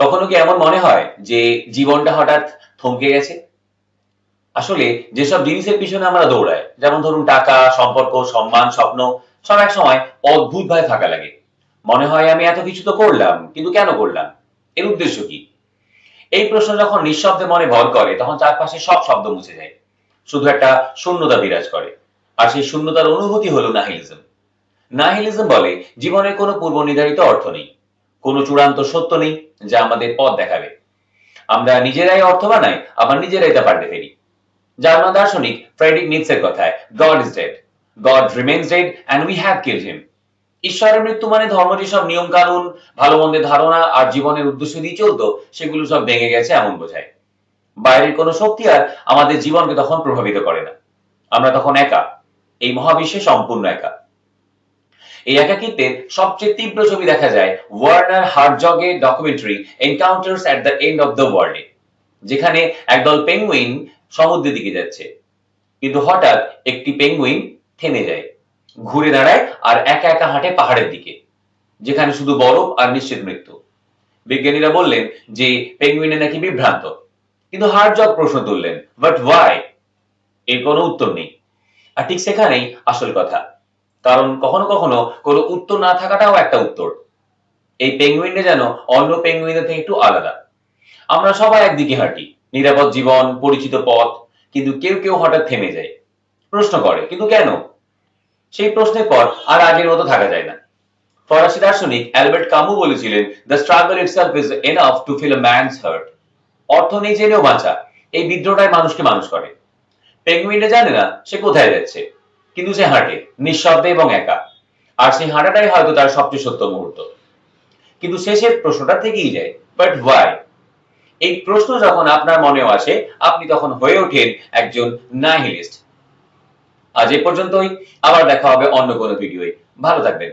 কখনো কি এমন মনে হয় যে জীবনটা হঠাৎ থমকে গেছে? আসলে যেসব জিনিসের পিছনে আমরা দৌড়াই, যেমন ধরুন টাকা, সম্পর্ক, সম্মান, স্বপ্ন, সব এক সময় অদ্ভুতভাবে ফাঁকা লাগে। মনে হয় আমি এত কিছু তো করলাম, কিন্তু কেন করলাম? এর উদ্দেশ্য কি? এই প্রশ্ন যখন নিঃশব্দে মনে ভর করে তখন চারপাশে সব শব্দ মুছে যায়। শুধু একটা শূন্যতা বিরাজ করে। আর সেই শূন্যতার অনুভূতি হলো নাহিলিজম। নাহিলিজম বলে জীবনের কোনো পূর্ব নির্ধারিত অর্থ নেই, কোনো চূড়ান্ত সত্য নেই যা আমাদের পথ দেখাবে। আমরা নিজেরাই অর্থ বানাই, আবার নিজেরাই তা পাল্টে ফেলি। জার্মান দার্শনিক ফ্রেডরিক নিটসের কথায়, God is dead, God remains dead and we have killed him. ঈশ্বরের মৃত্যু মানে ধর্ম যেসব নিয়ম কানুন, ভালো মন্দের ধারণা আর জীবনের উদ্দেশ্য দিয়ে চলতো, সেগুলো সব ভেঙে গেছে এমন বোঝায়। বাইরের কোনো শক্তি আর আমাদের জীবনকে তখন প্রভাবিত করে না। আমরা তখন একা, এই মহাবিশ্বে সম্পূর্ণ একা। এই একাকিত্বের সবচেয়ে তীব্র ছবি দেখা যায় ওয়ার্নার হার্টজগের documentary Encounters at the End of the ওয়ার্ল্ডে, যেখানে একদল পেঙ্গুইন সমুদ্রের দিকে যাচ্ছে, কিন্তু হঠাৎ একটি পেঙ্গুইন থেমে যায়, ঘুরে দাঁড়ায় আর একা একা হাঁটে পাহাড়ের দিকে, যেখানে শুধু বরফ আর নিশ্চিত মৃত্যু। বিজ্ঞানীরা বললেন যে পেঙ্গুইনে নাকি বিভ্রান্ত, কিন্তু হার্টজগ প্রশ্ন তুললেন, বাট ওয়াই? এর কোনো উত্তর নেই। আর ঠিক সেখানেই আসল কথা, কারণ কখনো কখনো কোনো উত্তর না থাকাটাও একটা উত্তর। এই পেঙ্গুইনটা যেন অন্য পেঙ্গুইনদের থেকে একটু আলাদা। আমরা সবাই একদিকে হাঁটি, নিরাপদ জীবন, পরিচিত পথ, কিন্তু কেউ কেউ হঠাৎ থেমে যায়, প্রশ্ন করে কিন্তু কেন? সেই প্রশ্নের পর আর আগের মতো থাকা যায় না। ফরাসি দার্শনিক অ্যালবার্ট কামু বলেছিলেন, the struggle itself is enough to fill a man's heart. অর্থ নেই জেনেও বাঁচা, এই বিদ্রোহটাই মানুষকে মানুষ করে। পেঙ্গুইনটা জানে না সে কোথায় যাচ্ছে, কিন্তু সে হাঁটে নিঃশব্দে এবং একা। আর সেই হাঁটাটাই হয়তো তার সবচেয়ে সত্য মুহূর্ত। কিন্তু শেষের প্রশ্নটা থেকেই যায়, বাট ওয়াই? এই প্রশ্ন যখন আপনার মনেও আসে, আপনি তখন হয়ে ওঠেন একজন নাইহিলিস্ট। আজ এ পর্যন্তই, আবার দেখা হবে অন্য কোনো ভিডিওয়। ভালো থাকবেন।